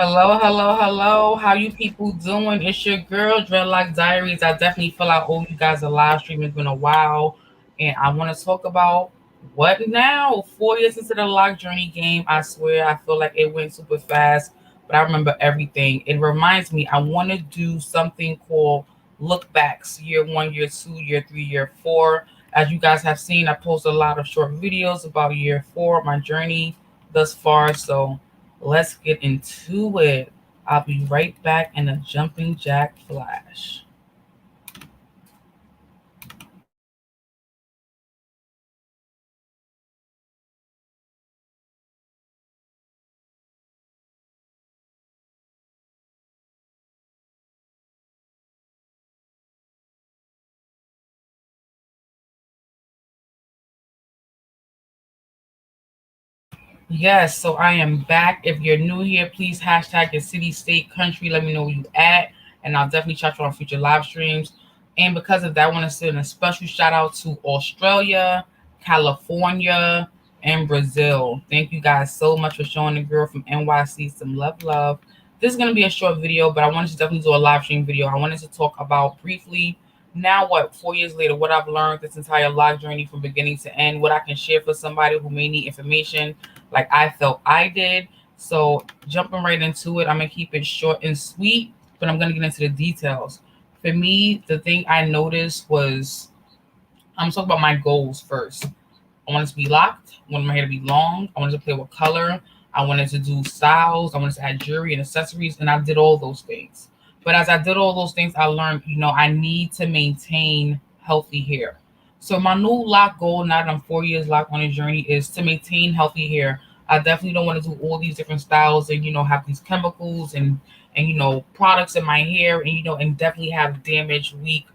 Hello, hello, hello. How you people doing? It's your girl, Dreadlock Diaries. I definitely feel like owe you guys a live stream. It's been a while. And I want to talk about what now? 4 years into the Lock Journey game. I swear, I feel like it went super fast, but I remember everything. It reminds me, I want to do something called look backs year one, year two, year three, year four. As you guys have seen, I post a lot of short videos about year four, my journey thus far. So, let's get into it. I'll be right back in a jumping jack flash. Yes, so I am back. If you're new here, please hashtag your city, state, country. Let me know where you at, and I'll definitely chat you on future live streams. And because of that, I want to send a special shout out to Australia, California, and Brazil. Thank you guys so much for showing the girl from NYC some love, love. This is gonna be a short video, but I wanted to definitely do a live stream video. I wanted to talk about briefly now what 4 years later, what I've learned this entire live journey from beginning to end, what I can share for somebody who may need information like I felt I did. So jumping right into it, I'm gonna keep it short and sweet, but I'm gonna get into the details. For me, the thing I noticed was I'm talking about my goals first. I wanted to be locked. I wanted my hair to be long. I wanted to play with color. I wanted to do styles. I wanted to add jewelry and accessories, and I did all those things. But as I did all those things, I learned, I need to maintain healthy hair. So my new lock goal, now that I'm 4 years locked on a journey, is to maintain healthy hair. I definitely don't want to do all these different styles and have these chemicals and products in my hair and definitely have damaged, weak,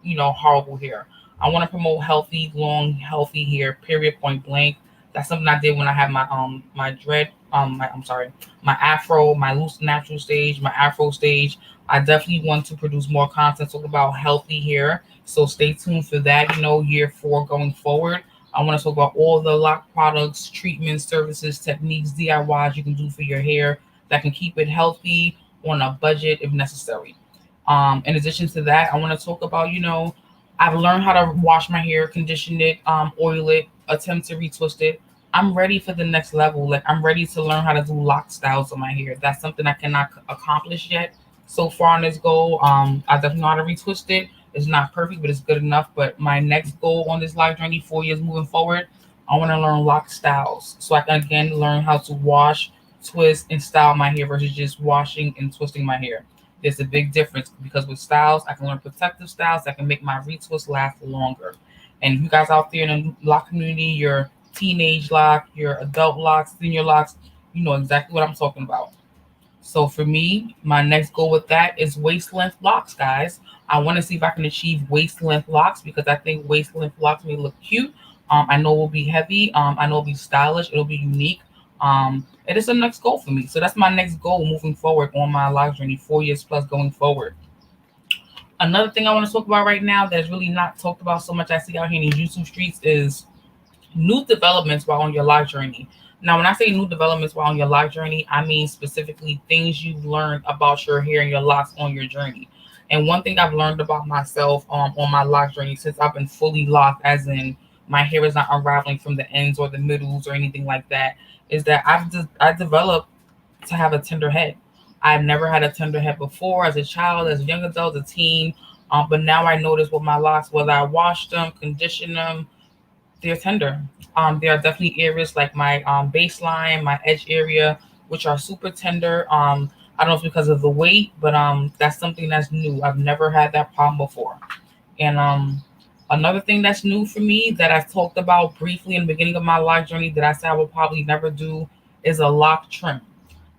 horrible hair. I want to promote healthy, long, healthy hair. Period. Point blank. That's something I did when I had my dread I'm sorry, my afro, my loose natural stage, my afro stage. I definitely want to produce more content talk about healthy hair. So stay tuned for that. Year four going forward. I want to talk about all the lock products, treatments, services, techniques, DIYs you can do for your hair that can keep it healthy on a budget if necessary. In addition to that, I want to talk about, I've learned how to wash my hair, condition it, oil it, attempt to retwist it. I'm ready for the next level. Like I'm ready to learn how to do lock styles on my hair. That's something I cannot accomplish yet. So far on this goal, I definitely know how to retwist it. It's not perfect, but it's good enough. But my next goal on this life journey, 4 years moving forward, I want to learn lock styles so I can again learn how to wash, twist, and style my hair versus just washing and twisting my hair. There's a big difference because with styles, I can learn protective styles that can make my retwist last longer. And you guys out there in the lock community, your teenage lock, your adult locks, senior locks, you know exactly what I'm talking about. So for me, my next goal with that is waist length locks, guys. I want to see if I can achieve waist length locks because I think waist length locks may look cute. I know it will be heavy. I know it'll be stylish. It'll be unique. It is the next goal for me. So that's my next goal moving forward on my life journey, 4 years plus going forward. Another thing I want to talk about right now that's really not talked about so much I see out here in these YouTube streets is new developments while on your life journey. Now, when I say new developments while on your life journey, I mean specifically things you've learned about your hair and your locks on your journey. And one thing I've learned about myself on my lock journey since I've been fully locked, as in my hair is not unraveling from the ends or the middles or anything like that, is that I developed to have a tender head. I've never had a tender head before as a child, as a young adult, as a teen. But now I notice with my locks, whether I wash them, condition them, they're tender. There are definitely areas like my baseline, my edge area, which are super tender. I don't know if it's because of the weight, but that's something that's new. I've never had that problem before. And another thing that's new for me that I've talked about briefly in the beginning of my life journey that I said I will probably never do is a lock trim.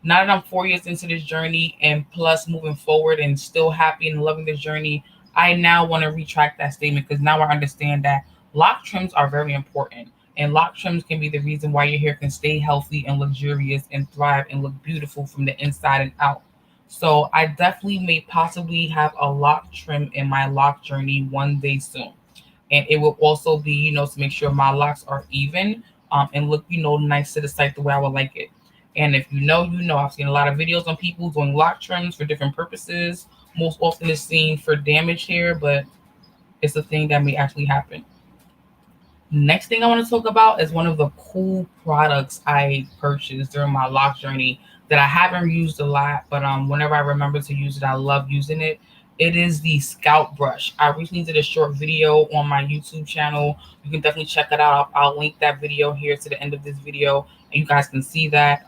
Now that I'm 4 years into this journey and plus moving forward and still happy and loving this journey, I now want to retract that statement because now I understand that lock trims are very important. And lock trims can be the reason why your hair can stay healthy and luxurious and thrive and look beautiful from the inside and out. So I definitely may possibly have a lock trim in my lock journey one day soon. And it will also be, to make sure my locks are even and look, nice to the sight the way I would like it. And if you know, you know. I've seen a lot of videos on people doing lock trims for different purposes. Most often it's seen for damaged hair, but it's a thing that may actually happen. Next thing I want to talk about is one of the cool products I purchased during my lock journey that I haven't used a lot, but whenever I remember to use it, I love using it. It is the scalp brush. I recently did a short video on my YouTube channel. You can definitely check it out. I'll link that video here to the end of this video, and you guys can see that.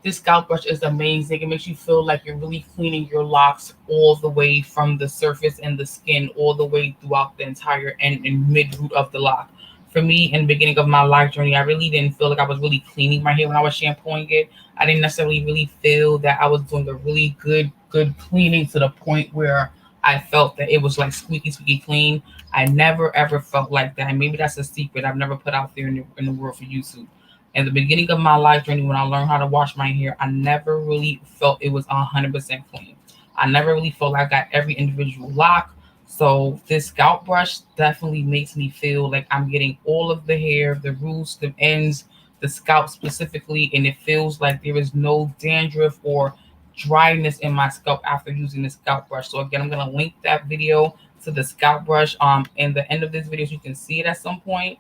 This scalp brush is amazing. It makes you feel like you're really cleaning your locks all the way from the surface and the skin, all the way throughout the entire end and mid root of the lock. For me, in the beginning of my life journey, I really didn't feel like I was really cleaning my hair when I was shampooing it. I didn't necessarily really feel that I was doing a really good cleaning to the point where I felt that it was like squeaky clean. I never ever felt like that. And maybe that's a secret I've never put out there in the world for YouTube. In the beginning of my life journey, when I learned how to wash my hair, I never really felt it was 100% clean. I never really felt like I got every individual lock. So this scalp brush definitely makes me feel like I'm getting all of the hair, the roots, the ends, the scalp specifically, and it feels like there is no dandruff or dryness in my scalp after using the scalp brush. So again, I'm gonna link that video to the scalp brush in the end of this video so you can see it at some point,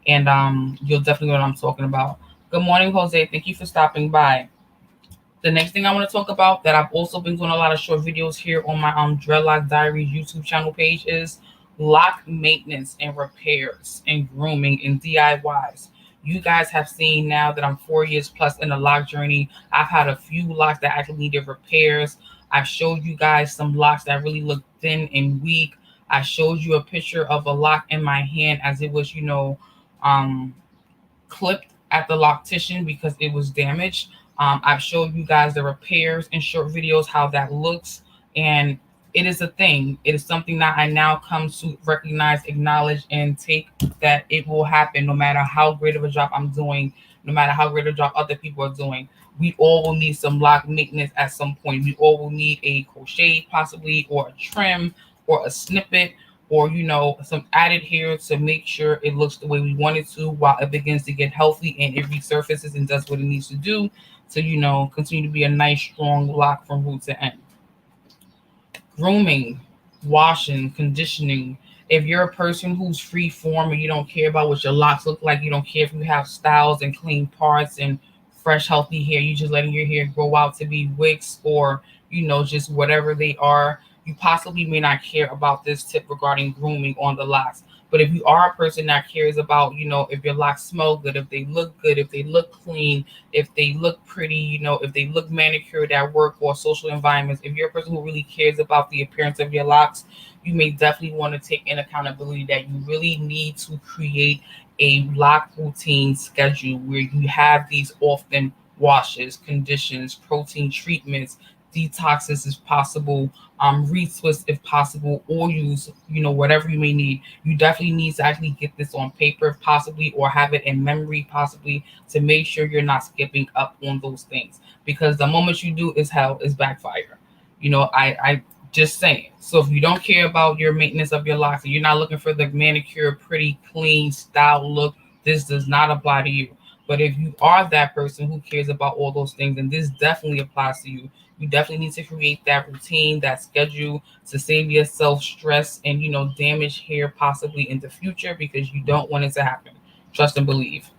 and you'll definitely know what I'm talking about. Good morning, Jose. Thank you for stopping by. The next thing I want to talk about that I've also been doing a lot of short videos here on my Dreadlock Diaries YouTube channel page is lock maintenance and repairs and grooming and DIYs. You guys have seen now that I'm 4 years plus in the lock journey. I've had a few locks that actually needed repairs. I've showed you guys some locks that really look thin and weak. I showed you a picture of a lock in my hand as it was, um, clipped at the loctician because it was damaged. I've showed you guys the repairs in short videos, how that looks, and it is a thing. It is something that I now come to recognize, acknowledge, and take that it will happen no matter how great of a job I'm doing, no matter how great a job other people are doing. We all will need some lock maintenance at some point. We all will need a crochet, possibly, or a trim, or a snippet, or some added hair to make sure it looks the way we want it to while it begins to get healthy and it resurfaces and does what it needs to do to continue to be a nice strong lock from root to end. Grooming, washing, conditioning. If you're a person who's free form and you don't care about what your locks look like, you don't care if you have styles and clean parts and fresh healthy hair, you just letting your hair grow out to be wigs or just whatever they are, you possibly may not care about this tip regarding grooming on the locks. But if you are a person that cares about, if your locks smell good, if they look good, if they look clean, if they look pretty, if they look manicured at work or social environments, if you're a person who really cares about the appearance of your locks, you may definitely want to take in accountability that you really need to create a lock routine schedule where you have these often washes, conditions, protein treatments, detoxes if possible, retwist if possible, oils, whatever you may need. You definitely need to actually get this on paper possibly or have it in memory possibly to make sure you're not skipping up on those things, because the moment you do is backfire. I just saying. So if you don't care about your maintenance of your locks and you're not looking for the manicure, pretty, clean style look, this does not apply to you. But if you are that person who cares about all those things, and this definitely applies to you, you definitely need to create that routine, that schedule to save yourself stress and, damage hair possibly in the future because you don't want it to happen. Trust and believe.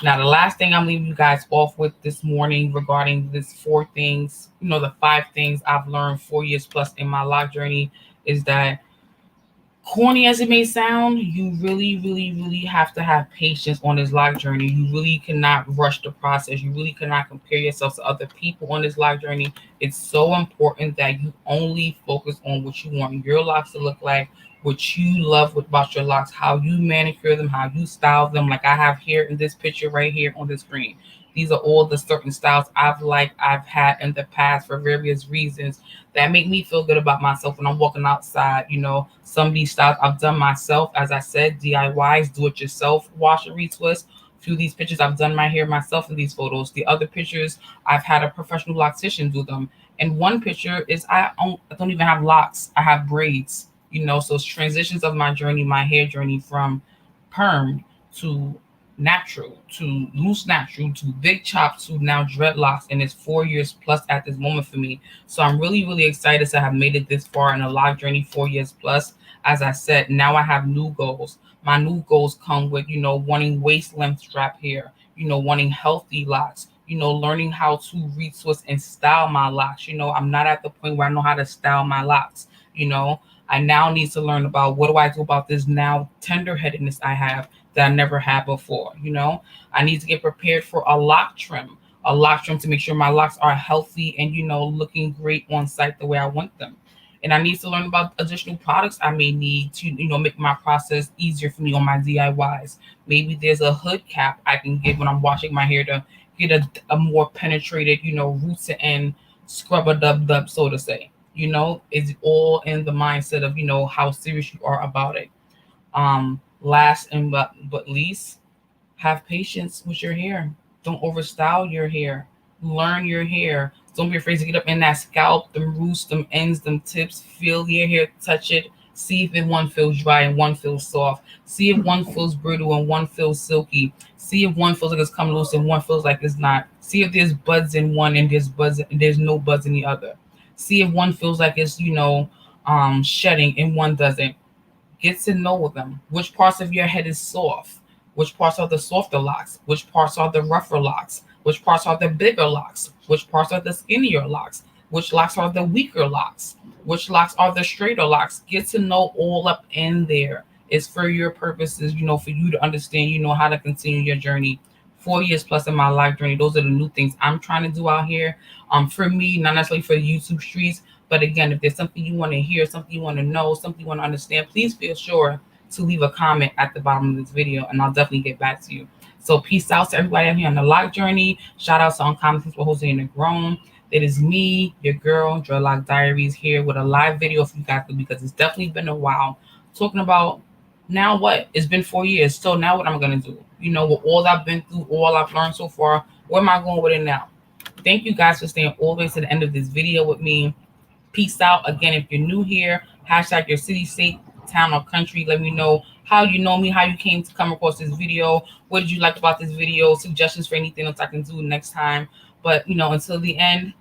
Now, the last thing I'm leaving you guys off with this morning regarding this the 5 things I've learned 4 years plus in my lock journey is that, corny as it may sound, you really, really, really have to have patience on this lock journey. You really cannot rush the process. You really cannot compare yourself to other people on this lock journey. It's so important that you only focus on what you want your locks to look like, what you love about your locks, how you manicure them, how you style them. Like I have here in this picture right here on the screen. These are all the certain styles I've had in the past for various reasons that make me feel good about myself when I'm walking outside. Some of these styles I've done myself, as I said, DIYs, do it yourself, wash and retwist. A few of these pictures I've done my hair myself in these photos. The other pictures I've had a professional loctician do them. And one picture is I don't even have locks. I have braids. So it's transitions of my journey, my hair journey from perm to natural to loose natural to big chops to now dreadlocks, and it's 4 years plus at this moment for me. So I'm really excited to have made it this far in a lock journey, 4 years plus. As I said, now I have new goals. My new goals come with, wanting waist length strap hair, wanting healthy locks, learning how to retwist and style my locks. I'm not at the point where I know how to style my locks. I now need to learn about what do I do about this now tender headedness I have that I never had before. I need to get prepared for a lock trim to make sure my locks are healthy and, looking great on site the way I want them. And I need to learn about additional products I may need to, make my process easier for me on my DIYs. Maybe there's a hood cap I can get when I'm washing my hair to get a more penetrated, roots to end scrub a dub, so to say. It's all in the mindset of, how serious you are about it. Last and but least, have patience with your hair. Don't overstyle your hair. Learn your hair. Don't be afraid to get up in that scalp, them roots, them ends, them tips. Feel your hair, touch it. See if one feels dry and one feels soft. See if one feels brittle and one feels silky. See if one feels like it's coming loose and one feels like it's not. See if there's buds in one and there's no buds in the other. See if one feels like it's shedding and one doesn't. Get to know them. Which parts of your head is soft? Which parts are the softer locks? Which parts are the rougher locks? Which parts are the bigger locks? Which parts are the skinnier locks? Which locks are the weaker locks? Which locks are the straighter locks? Get to know all up in there. It's for your purposes, for you to understand, how to continue your journey. 4 years plus in my life journey. Those are the new things I'm trying to do out here. For me, not necessarily for the YouTube streets, but again, if there's something you want to hear, something you want to know, something you want to understand, please feel sure to leave a comment at the bottom of this video, and I'll definitely get back to you. So peace out to everybody out here on the lock journey. Shout out to Uncommon Sense with Jose and Negron. It is me, your girl, Dreadlock Diaries, here with a live video for you guys because it's definitely been a while. Talking about now what? It's been 4 years. So now what am I going to do? With all I've been through, all I've learned so far, where am I going with it now? Thank you guys for staying all the way to the end of this video with me. Peace out. Again, if you're new here, hashtag your city, state, town, or country. Let me know how you know me, how you came to come across this video. What did you like about this video? Suggestions for anything else I can do next time. But, until the end,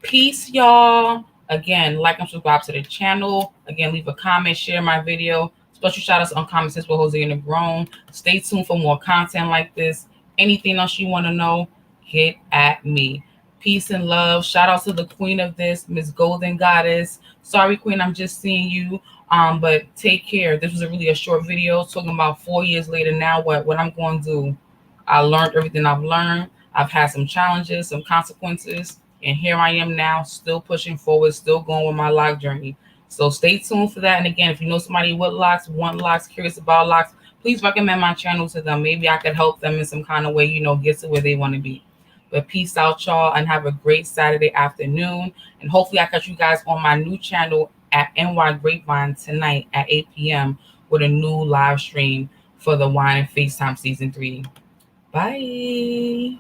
peace, y'all. Again, like and subscribe to the channel. Again, leave a comment, share my video. Special shout outs on Common Sense with Jose and Negron. Stay tuned for more content like this. Anything else you want to know, get at me. Peace and love. Shout out to the queen of this, Miss Golden Goddess. Sorry, queen, I'm just seeing you. But take care. This was really a short video talking about 4 years later. Now what I'm going to do. I learned everything I've learned. I've had some challenges, some consequences, and here I am now, still pushing forward, still going with my lock journey. So stay tuned for that. And again, if you know somebody with locks, want locks, curious about locks, please recommend my channel to them. Maybe I could help them in some kind of way, get to where they want to be. But peace out, y'all, and have a great Saturday afternoon. And hopefully I catch you guys on my new channel at NY Grapevine tonight at 8 p.m. with a new live stream for the Wine and FaceTime Season 3. Bye.